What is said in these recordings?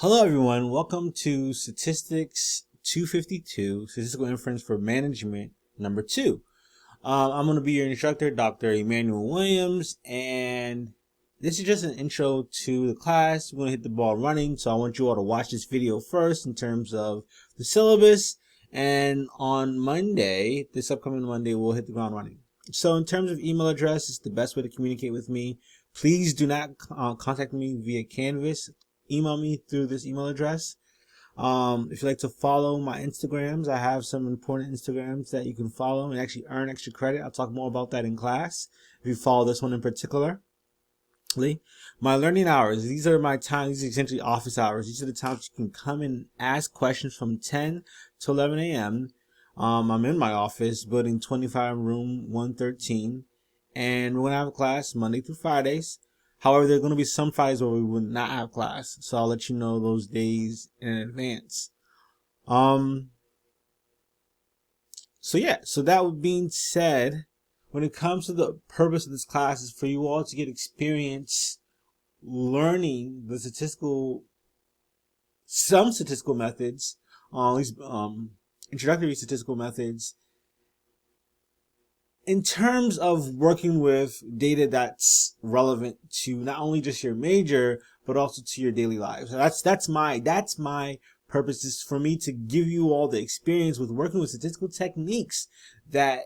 Hello everyone, welcome to Statistics 252, Statistical Inference for Management number 2. I'm going to be your instructor, Dr. Emmanuel Williams, and this is just an intro to the class. We're going to hit the ball running, so I want you all to watch this video first in terms of the syllabus, and on Monday, this upcoming Monday, we'll hit the ground running. So in terms of email address, it's the best way to communicate with me. Please do not contact me via Canvas. Email me through this email address. If you'd like to follow my Instagrams, I have some important Instagrams that you can follow and actually earn extra credit. I'll talk more about that in class if you follow this one in particular. My learning hours, these are my times, these are essentially office hours. These are the times you can come and ask questions from 10 to 11 a.m. I'm in my office, building 25 room 113, and we're going to have a class Monday through Fridays. However, there are going to be some Fridays where we will not have class, so I'll let you know those days in advance. So that being said, when it comes to the purpose of this class is for you all to get experience learning the some statistical methods, at least introductory statistical methods, in terms of working with data that's relevant to not only just your major, but also to your daily lives. So that's my purpose, is for me to give you all the experience with working with statistical techniques that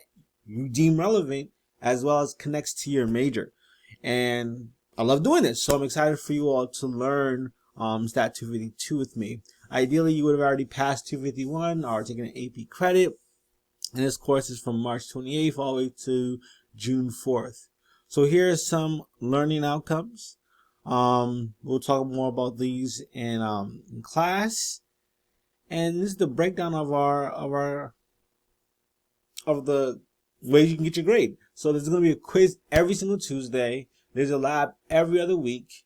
you deem relevant, as well as connects to your major. And I love doing this, so I'm excited for you all to learn Stat 252 with me. Ideally, you would have already passed 251 or taken an AP credit. And this course is from March 28th all the way to June 4th. So here are some learning outcomes. We'll talk more about these in class. And this is the breakdown of the ways you can get your grade. So there's going to be a quiz every single Tuesday. There's a lab every other week.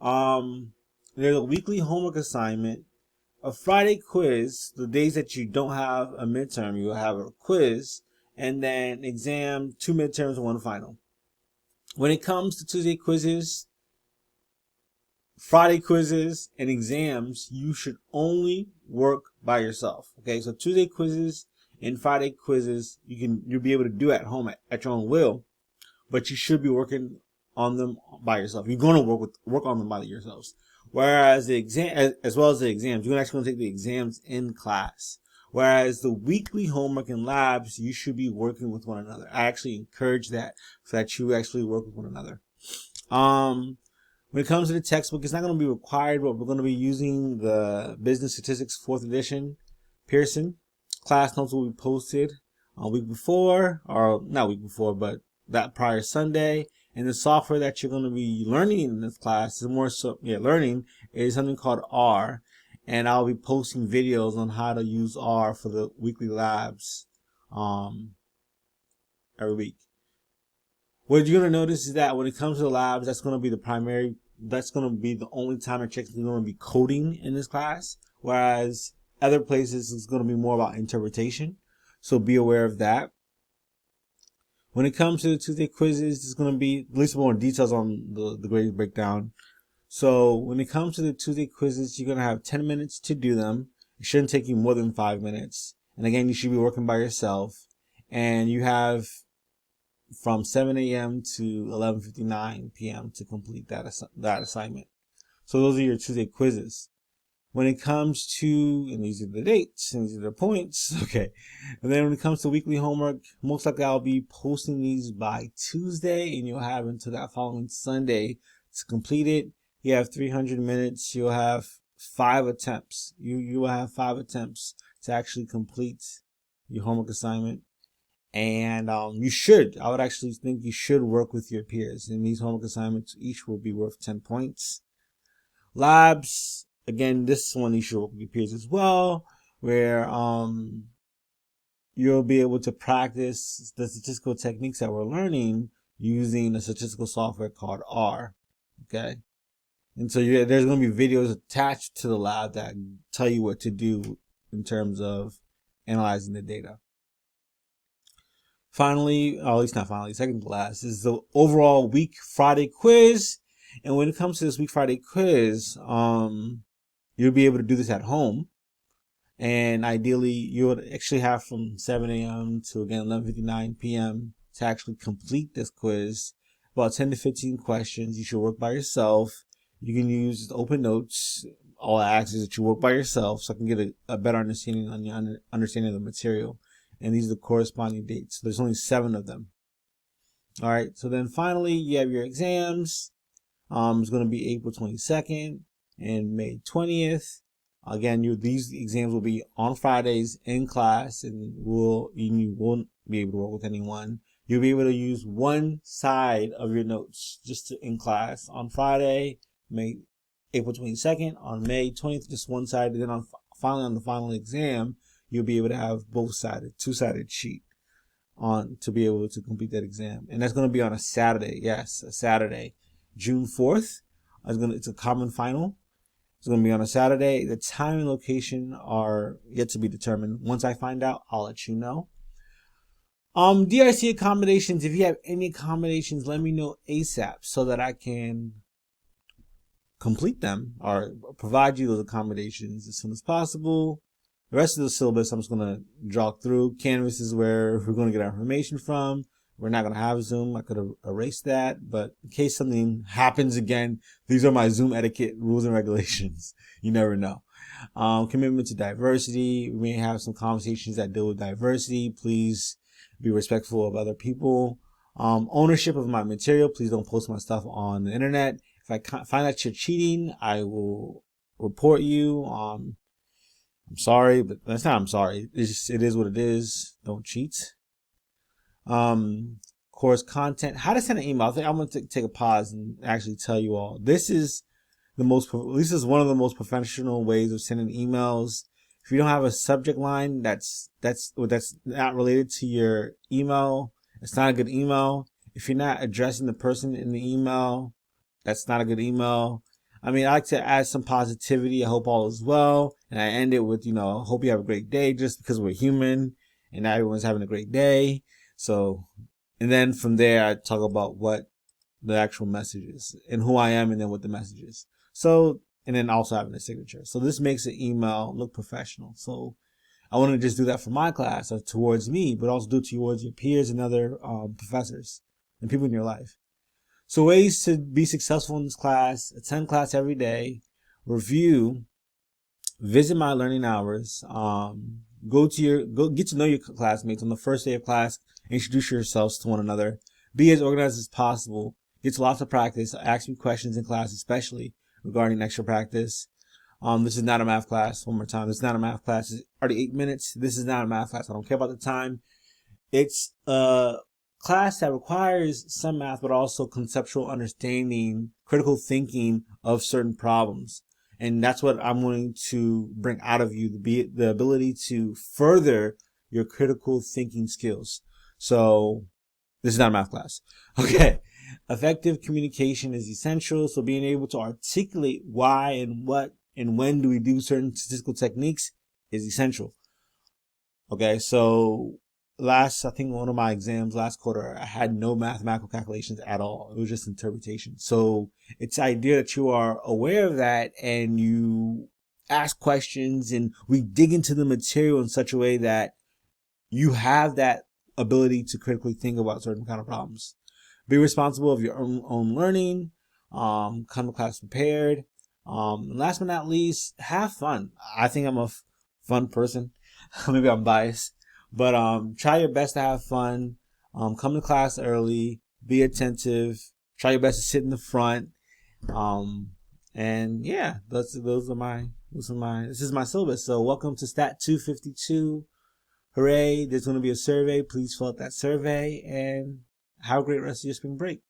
There's a weekly homework assignment. A Friday quiz, the days that you don't have a midterm, you'll have a quiz, and then exam, 2 midterms and 1 final. When it comes to Tuesday quizzes, Friday quizzes, and exams, you should only work by yourself. Okay, so Tuesday quizzes and Friday quizzes, you'll be able to do at home at your own will, but you should be working on them by yourself. You're going to work on them by yourselves. Whereas the exam, as well as the exams, you're actually going to take the exams in class. Whereas the weekly homework and labs, you should be working with one another. I actually encourage that, so that you actually work with one another. When it comes to the textbook, it's not going to be required, but we're going to be using the Business Statistics 4th edition, Pearson. Class notes will be posted a week before, or not week before, but that prior Sunday. And the software that you're going to be learning in this class is learning is something called R. And I'll be posting videos on how to use R for the weekly labs every week. What you're going to notice is that when it comes to the labs, that's going to be the only time you're going to be coding in this class. Whereas other places, it's going to be more about interpretation. So be aware of that. When it comes to the Tuesday quizzes, there's going to be at least more details on the grade breakdown. So when it comes to the Tuesday quizzes, you're going to have 10 minutes to do them. It shouldn't take you more than 5 minutes. And again, you should be working by yourself. And you have from 7 a.m. to 11:59 p.m. to complete that assignment. So those are your Tuesday quizzes. When it comes to, and these are the dates, and these are the points, okay. And then when it comes to weekly homework, most likely I'll be posting these by Tuesday, and you'll have until that following Sunday to complete it. You have 300 minutes. You'll have 5 attempts. You will have 5 attempts to actually complete your homework assignment. And I would actually think you should work with your peers. And these homework assignments each will be worth 10 points. Labs. Again, this one you should work with your peers as well, where you'll be able to practice the statistical techniques that we're learning using a statistical software called R. Okay, and so there's going to be videos attached to the lab that tell you what to do in terms of analyzing the data. Finally, or at least not finally, second to last, is the overall week Friday quiz. And when it comes to this week Friday quiz, you'll be able to do this at home. And ideally, you would actually have from 7 a.m. to, again, 11:59 p.m. to actually complete this quiz. About 10 to 15 questions. You should work by yourself. You can use open notes. All I ask is that you work by yourself so I can get a better understanding on your understanding of the material. And these are the corresponding dates. There's only 7 of them. All right. So then finally, you have your exams. It's going to be April 22nd and May 20th. Again, these exams will be on Fridays in class, and you won't be able to work with anyone. You'll be able to use one side of your notes just in class on Friday, April 22nd, on May 20th, just one side, and then finally on the final exam, you'll be able to have both sided, 2-sided sheet on to be able to complete that exam. And that's going to be on a Saturday. Yes, a Saturday, June 4th. It's a common final. It's going to be on a Saturday. The time and location are yet to be determined. Once I find out, I'll let you know. DRC accommodations. If you have any accommodations, let me know ASAP so that I can complete them or provide you those accommodations as soon as possible. The rest of the syllabus, I'm just going to jog through. Canvas is where we're going to get our information from. We're not going to have Zoom. I could have erased that, but in case something happens again, these are my Zoom etiquette rules and regulations. You never know. Commitment to diversity. We may have some conversations that deal with diversity. Please be respectful of other people. Ownership of my material. Please don't post my stuff on the internet. If I find out you're cheating, I will report you. I'm sorry, but that's not, I'm sorry. It is what it is. Don't cheat. Course content, how to send an email. I think I'm going to take a pause and actually tell you all. This is one of the most professional ways of sending emails. If you don't have a subject line that's not related to your email, it's not a good email. If you're not addressing the person in the email, that's not a good email. I mean, I like to add some positivity. I hope all is well. And I end it with, hope you have a great day, just because we're human and everyone's having a great day. So, and then from there, I talk about what the actual message is and who I am and then what the message is. So, and then also having a signature. So this makes the email look professional. So I want to just do that for my class or towards me, but also do it towards your peers and other professors and people in your life. So ways to be successful in this class: attend class every day, review, visit my learning hours, go get to know your classmates on the first day of class, introduce yourselves to one another, be as organized as possible, get to lots of practice, ask me questions in class, especially regarding extra practice. This is not a math class. One more time, this is not a math class. It's already 8 minutes. This is not a math class. I don't care about the time. It's a class that requires some math, but also conceptual understanding, critical thinking of certain problems. And that's what I'm wanting to bring out of you, the ability to further your critical thinking skills. So this is not a math class. Okay. Effective communication is essential. So being able to articulate why and what and when do we do certain statistical techniques is essential. Okay. So I think one of my exams last quarter, I had no mathematical calculations at all. It was just interpretation. So it's the idea that you are aware of that and you ask questions and we dig into the material in such a way that you have that ability to critically think about certain kind of problems. Be responsible of your own learning. Come to class prepared. Last but not least, have fun. I think I'm a fun person. Maybe I'm biased. But try your best to have fun. Come to class early. Be attentive. Try your best to sit in the front. And yeah, this is my syllabus. So welcome to Stat 252. Hooray! There's going to be a survey. Please fill out that survey and have a great rest of your spring break.